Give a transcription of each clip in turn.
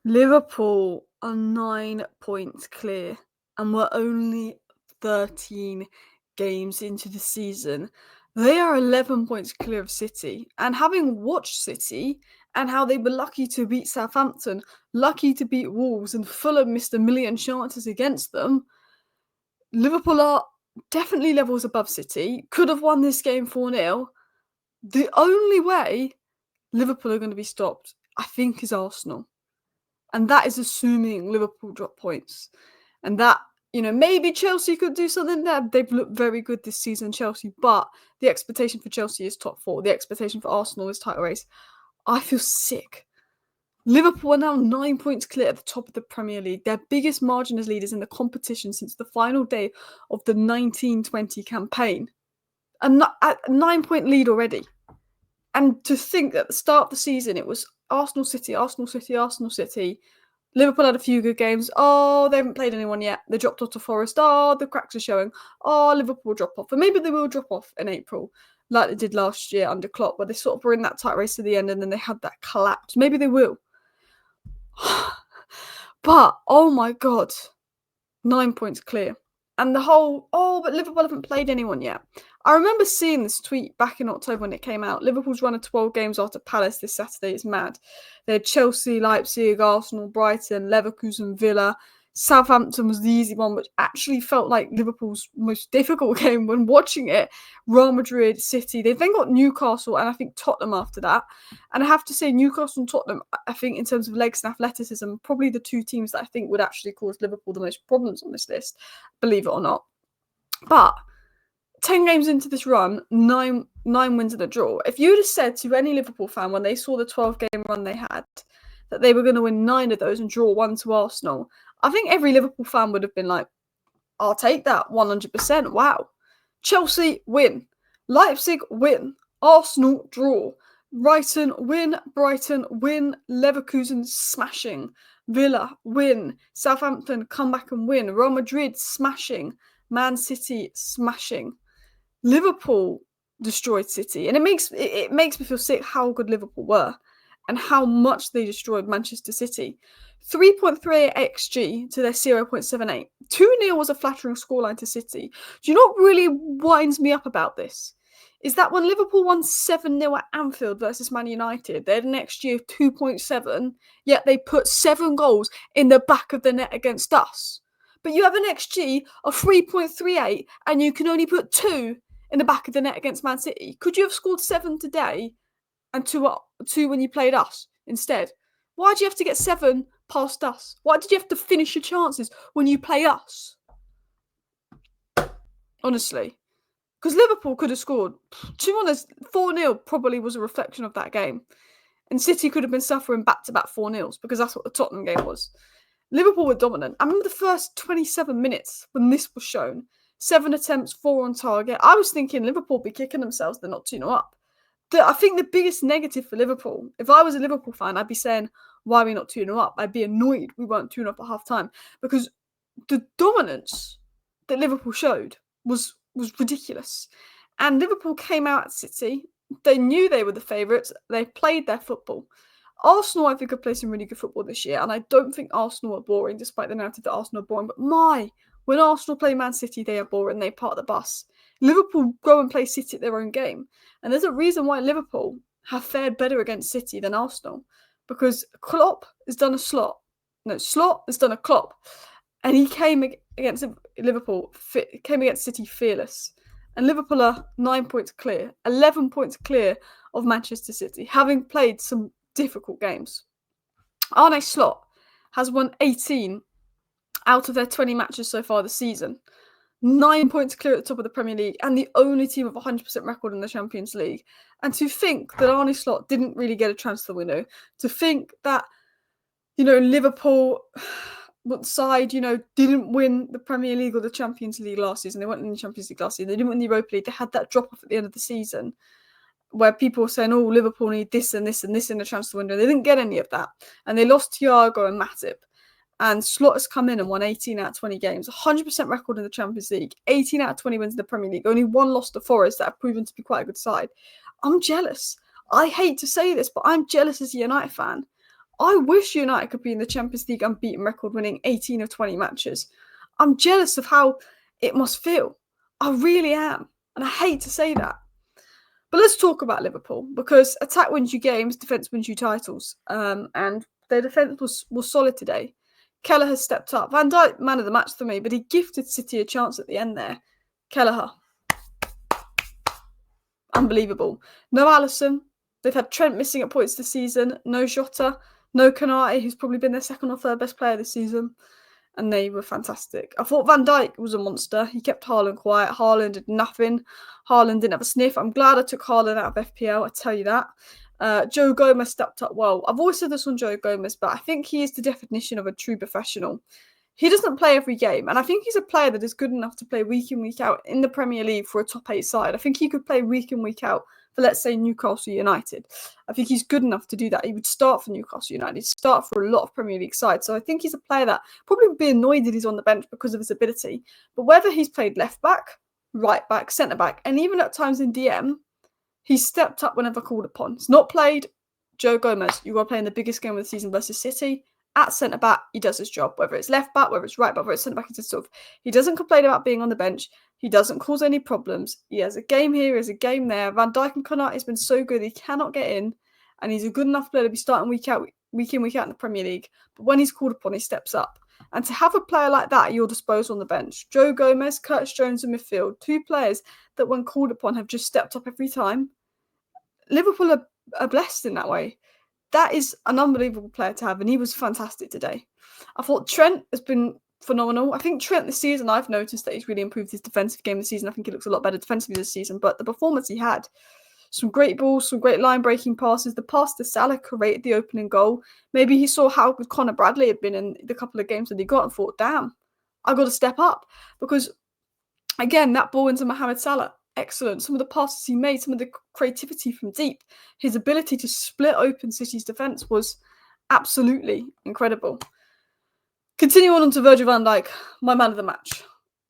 Liverpool are 9 points clear, and we're only 13 games into the season. They are 11 points clear of City, and having watched City and how they were lucky to beat Southampton, lucky to beat Wolves, and Fulham missed a million chances against them, Liverpool are definitely levels above City, could have won this game 4-0. The only way Liverpool are going to be stopped, I think, is Arsenal. And that is assuming Liverpool drop points. And that, maybe Chelsea could do something there. They've looked very good this season, Chelsea. But the expectation for Chelsea is top 4. The expectation for Arsenal is title race. I feel sick. Liverpool are now 9 points clear at the top of the Premier League. Their biggest margin as leaders in the competition since the final day of the 1920 campaign. A 9-point lead already. And to think at the start of the season, it was Arsenal City, Arsenal City, Arsenal City. Liverpool had a few good games. Oh, they haven't played anyone yet. They dropped off to Forest. Oh, the cracks are showing. Oh, Liverpool drop off. And maybe they will drop off in April, like they did last year under Klopp, where they sort of were in that tight race to the end and then they had that collapse. Maybe they will. But, oh my God, 9 points clear. And the whole, but Liverpool haven't played anyone yet. I remember seeing this tweet back in October when it came out. Liverpool's run of 12 games after Palace this Saturday. It's mad. They had Chelsea, Leipzig, Arsenal, Brighton, Leverkusen, Villa. Southampton was the easy one, which actually felt like Liverpool's most difficult game when watching it. Real Madrid, City. They've then got Newcastle and I think Tottenham after that. And I have to say Newcastle and Tottenham, I think in terms of legs and athleticism, probably the two teams that I think would actually cause Liverpool the most problems on this list, believe it or not. But 10 games into this run, 9 wins and a draw. If you'd have said to any Liverpool fan when they saw the 12-game run they had that they were going to win 9 of those and draw 1 to Arsenal, I think every Liverpool fan would have been like, I'll take that 100%. Wow. Chelsea, win. Leipzig, win. Arsenal, draw. Brighton, win. Leverkusen, smashing. Villa, win. Southampton, come back and win. Real Madrid, smashing. Man City, smashing. Liverpool destroyed City. And it makes me feel sick how good Liverpool were and how much they destroyed Manchester City. 3.38 XG to their 0.78. 2-0 was a flattering scoreline to City. Do you know what really winds me up about this? Is that when Liverpool won 7-0 at Anfield versus Man United, they had an XG of 2.7, yet they put 7 goals in the back of the net against us. But you have an XG of 3.38 and you can only put 2 in the back of the net against Man City. Could you have scored 7 today and 2 when you played us instead? Why do you have to get 7 past us? Why did you have to finish your chances when you play us? Honestly. Because Liverpool could have scored. To be honest, 4-0 probably was a reflection of that game. And City could have been suffering back-to-back 4-0s because that's what the Tottenham game was. Liverpool were dominant. I remember the first 27 minutes when this was shown. 7 attempts, 4 on target. I was thinking Liverpool be kicking themselves. They're not 2-0 up. I think the biggest negative for Liverpool, if I was a Liverpool fan, I'd be saying, why are we not 2-0 up? I'd be annoyed we weren't 2-0 up at half-time. Because the dominance that Liverpool showed was ridiculous. And Liverpool came out at City. They knew they were the favourites. They played their football. Arsenal, I think, have played some really good football this year. And I don't think Arsenal are boring, despite the narrative that Arsenal are boring. But when Arsenal play Man City, they are boring. They part the bus. Liverpool go and play City at their own game. And there's a reason why Liverpool have fared better against City than Arsenal. Because Klopp has done a Slot. No, Slot has done a Klopp. And he came against Liverpool, came against City fearless. And Liverpool are 9 points clear, 11 points clear of Manchester City, having played some difficult games. Arne Slot has won 18 out of their 20 matches so far this season. 9 points clear at the top of the Premier League and the only team with a 100% record in the Champions League. And to think that Arne Slot didn't really get a transfer window, to think that, Liverpool side, didn't win the Premier League or the Champions League last season. They weren't in the Champions League last season. They didn't win the Europa League. They had that drop-off at the end of the season where people were saying, Liverpool need this and this and this in the transfer window. They didn't get any of that. And they lost Thiago and Matip. And Slot has come in and won 18 out of 20 games. 100% record in the Champions League. 18 out of 20 wins in the Premier League. Only 1 loss to Forest that have proven to be quite a good side. I'm jealous. I hate to say this, but I'm jealous as a United fan. I wish United could be in the Champions League unbeaten record, winning 18 of 20 matches. I'm jealous of how it must feel. I really am. And I hate to say that. But let's talk about Liverpool, because attack wins you games, defence wins you titles. And their defence was solid today. Kelleher has stepped up. Van Dijk, man of the match for me, but he gifted City a chance at the end there. Kelleher. Unbelievable. No Alisson. They've had Trent missing at points this season. No Jota. No Konate, who's probably been their second or third best player this season. And they were fantastic. I thought Van Dijk was a monster. He kept Haaland quiet. Haaland did nothing. Haaland didn't have a sniff. I'm glad I took Haaland out of FPL, I tell you that. Joe Gomez stepped up well. I've always said this on Joe Gomez, but I think he is the definition of a true professional. He doesn't play every game, and I think he's a player that is good enough to play week in, week out in the Premier League for a top 8 side. I think he could play week in, week out for, let's say, Newcastle United. I think he's good enough to do that. He would start for Newcastle United. He'd start for a lot of Premier League sides. So I think he's a player that probably would be annoyed that he's on the bench because of his ability. But whether he's played left back, right back, centre back, and even at times in DM, he's stepped up whenever called upon. He's not played Joe Gomez. You are playing the biggest game of the season versus City. At centre back, he does his job. Whether it's left back, whether it's right back, whether it's centre back, he doesn't complain about being on the bench. He doesn't cause any problems. He has a game here, he has a game there. Van Dijk and Konate has been so good, he cannot get in. And he's a good enough player to be starting week in, week out in the Premier League. But when he's called upon, he steps up. And to have a player like that at your disposal on the bench, Joe Gomez, Curtis Jones in midfield, 2 players that when called upon have just stepped up every time. Liverpool are blessed in that way. That is an unbelievable player to have, and he was fantastic today. I thought Trent has been phenomenal. I think Trent this season, I've noticed that he's really improved his defensive game this season. I think he looks a lot better defensively this season, but the performance he had, some great balls, some great line-breaking passes. The pass to Salah created the opening goal. Maybe he saw how good Conor Bradley had been in the couple of games that he got and thought, damn, I've got to step up. Because, again, that ball into Mohamed Salah, excellent. Some of the passes he made, some of the creativity from deep, his ability to split open City's defence was absolutely incredible. Continuing on to Virgil van Dijk, my man of the match.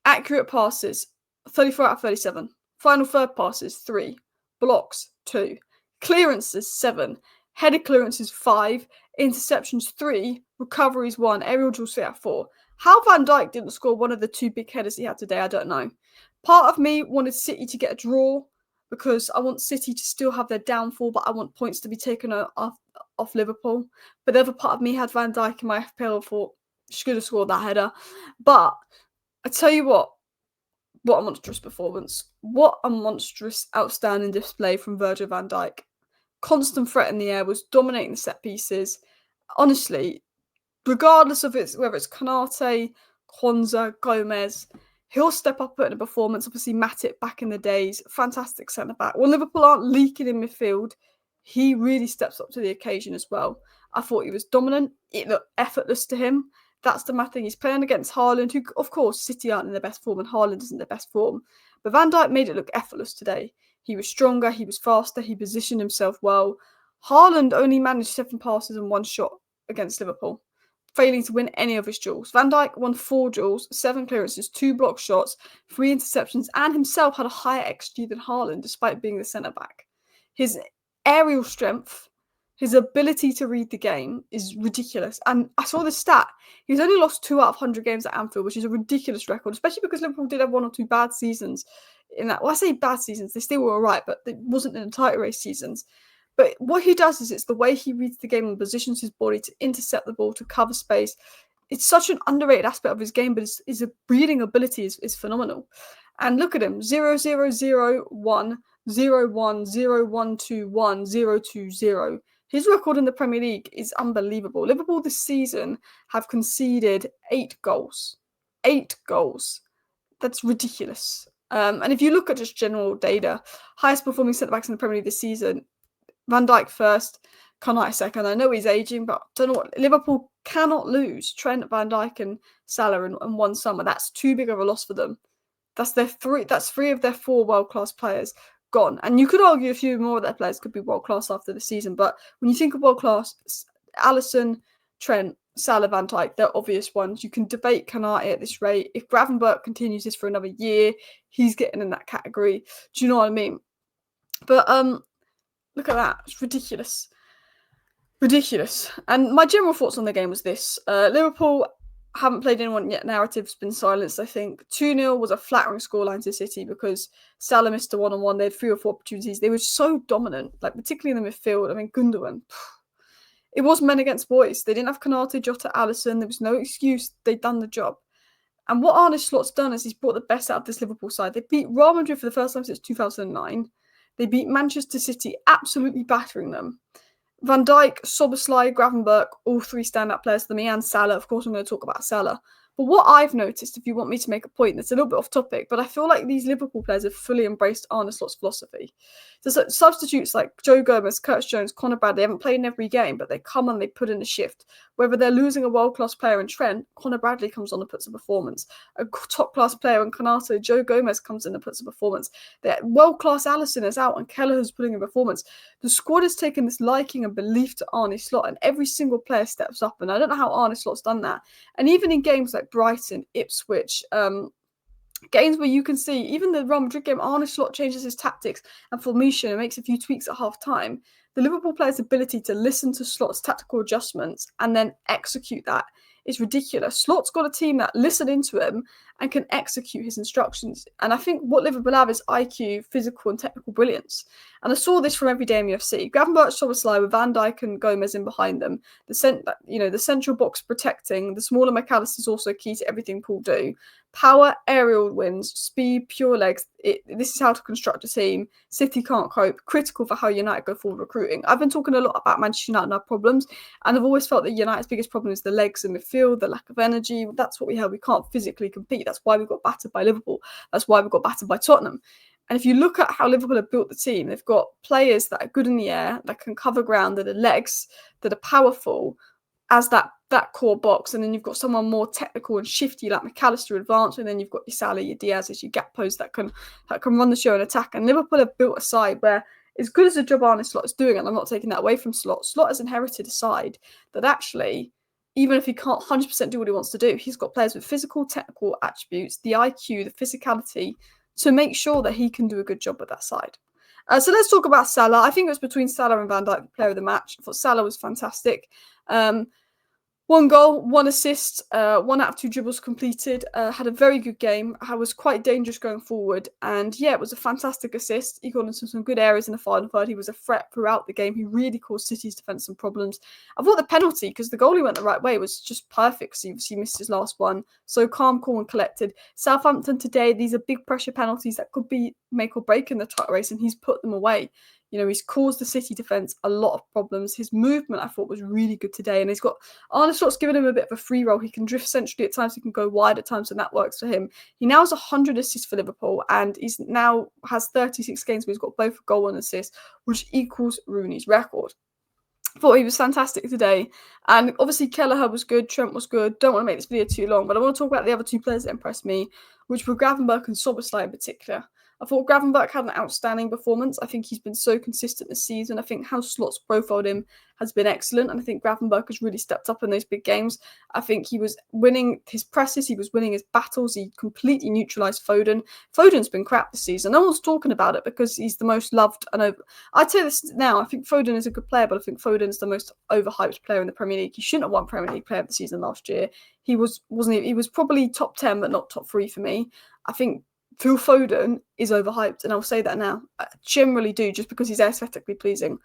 Accurate passes, 34 out of 37. Final third passes, 3. Blocks, 2. Clearances, 7. Headed clearances, 5. Interceptions, 3. Recoveries, 1. Aerial duels, 3 out of 4. How Van Dijk didn't score one of the 2 big headers he had today, I don't know. Part of me wanted City to get a draw because I want City to still have their downfall, but I want points to be taken off Liverpool. But the other part of me had Van Dijk in my FPL and thought, should have scored that header. But I tell you what a monstrous performance. What a monstrous, outstanding display from Virgil van Dijk. Constant threat in the air, was dominating the set pieces. Honestly, regardless of whether it's Konate, Kwanzaa, Gomez, he'll step up in a performance. Obviously, Matip back in the days, fantastic centre-back. When Liverpool aren't leaking in midfield, he really steps up to the occasion as well. I thought he was dominant. It looked effortless to him. That's the mad thing. He's playing against Haaland, who, of course, City aren't in their best form and Haaland isn't their best form. But Van Dijk made it look effortless today. He was stronger, he was faster, he positioned himself well. Haaland only managed 7 passes and 1 shot against Liverpool, failing to win any of his duels. Van Dijk won 4 duels, 7 clearances, 2 block shots, 3 interceptions, and himself had a higher XG than Haaland, despite being the centre-back. His aerial strength, his ability to read the game is ridiculous. And I saw this stat. He's only lost 2 out of 100 games at Anfield, which is a ridiculous record, especially because Liverpool did have 1 or 2 bad seasons in that. Well, I say bad seasons. They still were all right, but it wasn't in the title race seasons. But what he does is it's the way he reads the game and positions his body to intercept the ball, to cover space. It's such an underrated aspect of his game, but his reading ability is phenomenal. And look at him, 0-0-0-1, 0-1, 0-1-2-1, 0-2-0. His record in the Premier League is unbelievable. Liverpool this season have conceded 8 goals. 8 goals. That's ridiculous. And if you look at just general data, highest performing centre-backs in the Premier League this season, Van Dijk first, Konate second. I know he's aging, but I don't know what. Liverpool cannot lose Trent, Van Dijk and Salah in one summer. That's too big of a loss for them. That's 3 of their 4 world-class players gone. And you could argue a few more of their players could be world-class after the season. But when you think of world-class, Alisson, Trent, Salah, Van Dijk, they're obvious ones. You can debate Konate at this rate. If Gravenberch continues this for another year, he's getting in that category. Do you know what I mean? But look at that. It's ridiculous. Ridiculous. And my general thoughts on the game was this. Liverpool haven't played anyone yet. Narrative's been silenced, I think. 2-0 was a flattering scoreline to City because Salah missed a one-on-one. They had 3 or 4 opportunities. They were so dominant, like particularly in the midfield. I mean, Gundogan. It was men against boys. They didn't have Konate, Jota, Alisson. There was no excuse. They'd done the job. And what Arne Slot's done is he's brought the best out of this Liverpool side. They beat Real Madrid for the first time since 2009. They beat Manchester City, absolutely battering them. Van Dijk, Szoboszlai, Gravenberch, all 3 standout players for me, and Salah. Of course, I'm going to talk about Salah. But what I've noticed, if you want me to make a point, that's a little bit off topic, but I feel like these Liverpool players have fully embraced Arne Slot's philosophy. So substitutes like Joe Gomez, Curtis Jones, Conor Bradley haven't played in every game, but they come and they put in a shift. Whether they're losing a world-class player in Trent, Conor Bradley comes on and puts a performance. A top-class player in Konate, Joe Gomez comes in and puts a performance. Their world-class Alisson is out and Kelleher's putting in a performance. The squad has taken this liking and belief to Arne Slot, and every single player steps up. And I don't know how Arne Slot's done that. And even in games like Brighton, Ipswich, games where you can see, even the Real Madrid game, Arne Slot changes his tactics and formation and makes a few tweaks at half-time. The Liverpool players' ability to listen to Slot's tactical adjustments and then execute that is ridiculous. Slot's got a team that listen into him and can execute his instructions. And I think what Liverpool have is IQ, physical and technical brilliance. And I saw this from every day in UFC. Gravenberch, Szoboszlai with Van Dijk and Gomez in behind them. The central box protecting. The smaller McAllister is also key to everything Paul do. Power, aerial wins, speed, pure legs. This is how to construct a team. City can't cope. Critical for how United go forward recruiting. I've been talking a lot about Manchester United and our problems, and I've always felt that United's biggest problem is the legs in midfield, the lack of energy. That's what we have. We can't physically compete. That's why we got battered by Liverpool. That's why we got battered by Tottenham. And if you look at how Liverpool have built the team, they've got players that are good in the air, that can cover ground, that are legs, that are powerful as that core box. And then you've got someone more technical and shifty like McAllister advance, and then you've got your Salah, your Diaz's, your Gakpos that can run the show and attack. And Liverpool have built a side where, as good as the job Arne Slot is doing, and I'm not taking that away from Slot, Slot has inherited a side that actually, even if he can't 100% do what he wants to do, he's got players with physical, technical attributes, the IQ, the physicality, to make sure that he can do a good job with that side. So let's talk about Salah. I think it was between Salah and Van Dijk, the player of the match. I thought Salah was fantastic. 1 goal, 1 assist, 1 out of 2 dribbles completed. Had a very good game. I was quite dangerous going forward. And yeah, it was a fantastic assist. He got into some good areas in the final third. He was a threat throughout the game. He really caused City's defence some problems. I thought the penalty, because the goalie went the right way, was just perfect. Because he missed his last one. So calm, cool and collected. Southampton today, these are big pressure penalties that could be make or break in the title race, and he's put them away. You know, he's caused the City defence a lot of problems. His movement, I thought, was really good today. And he's got Arne Slot's given him a bit of a free roll. He can drift centrally at times. He can go wide at times, and that works for him. He now has 100 assists for Liverpool, and he's now has 36 games where he's got both a goal and assist, which equals Rooney's record. Thought he was fantastic today. And obviously Kelleher was good, Trent was good. Don't want to make this video too long, but I want to talk about the other 2 players that impressed me, which were Gravenberch and Szoboszlai in particular. I thought Gravenberch had an outstanding performance. I think he's been so consistent this season. I think how Slot's profiled him has been excellent. And I think Gravenberch has really stepped up in those big games. I think he was winning his presses. He was winning his battles. He completely neutralised Foden. Foden's been crap this season. No one's talking about it because he's the most loved. I'd say this now. I think Foden is a good player, but I think Foden's the most overhyped player in the Premier League. He shouldn't have won Premier League Player of the Season last year. He wasn't. He was probably top 10, but not top 3 for me. I think Phil Foden is overhyped, and I'll say that now. I generally do, just because he's aesthetically pleasing.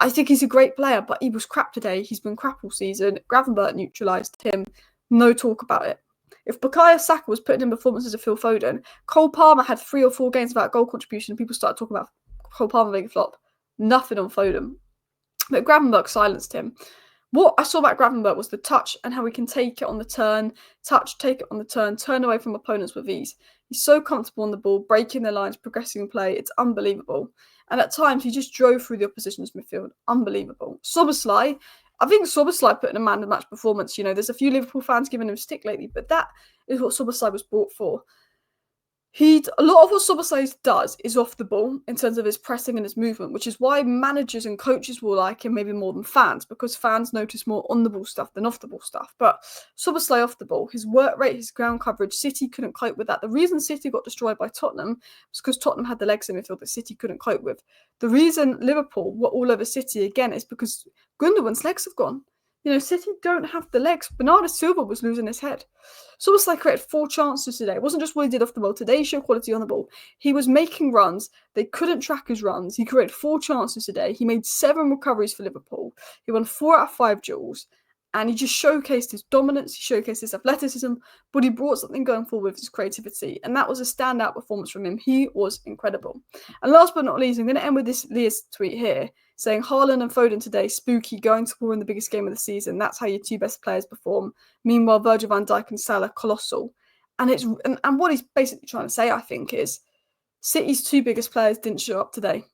I think he's a great player, but he was crap today. He's been crap all season. Gravenberch neutralised him. No talk about it. If Bukayo Saka was putting in performances of Phil Foden, Cole Palmer had 3 or 4 games without goal contribution, and people started talking about Cole Palmer being a flop. Nothing on Foden. But Gravenberch silenced him. What I saw about Gravenberch was the touch and how he can take it on the turn, take it on the turn away from opponents with ease. He's so comfortable on the ball, breaking the lines, progressing play. It's unbelievable. And at times, he just drove through the opposition's midfield. Unbelievable. Szoboszlai, I think Szoboszlai put in a man-of-the-match performance. You know, there's a few Liverpool fans giving him stick lately, but that is what Szoboszlai was brought for. A lot of what Szoboszlai does is off the ball in terms of his pressing and his movement, which is why managers and coaches will like him maybe more than fans, because fans notice more on the ball stuff than off the ball stuff. But Szoboszlai off the ball, his work rate, his ground coverage, City couldn't cope with that. The reason City got destroyed by Tottenham was because Tottenham had the legs in midfield that City couldn't cope with. The reason Liverpool were all over City again is because Gundogan's legs have gone. You know, City don't have the legs. Bernardo Silva was losing his head. Szoboszlai created 4 chances today. It wasn't just what he did off the ball. Today he showed quality on the ball. He was making runs. They couldn't track his runs. He created 4 chances today. He made 7 recoveries for Liverpool. He won 4 out of 5 duels. And he just showcased his dominance. He showcased his athleticism. But he brought something going forward with his creativity. And that was a standout performance from him. He was incredible. And last but not least, I'm going to end with this Leah's tweet here, saying Haaland and Foden today, spooky, going to score in the biggest game of the season. That's how your 2 best players perform. Meanwhile, Virgil van Dijk and Salah, colossal. And what he's basically trying to say, I think, is City's 2 biggest players didn't show up today.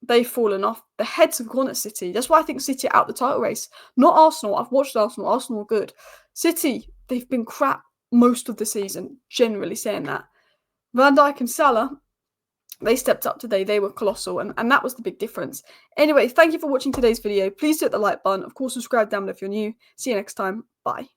They've fallen off. The heads have gone at City. That's why I think City are out the title race. Not Arsenal. I've watched Arsenal. Arsenal are good. City, they've been crap most of the season, generally saying that. Van Dijk and Salah, they stepped up today. They were colossal, and that was the big difference. Anyway, thank you for watching today's video. Please hit the like button. Of course, subscribe down below if you're new. See you next time. Bye.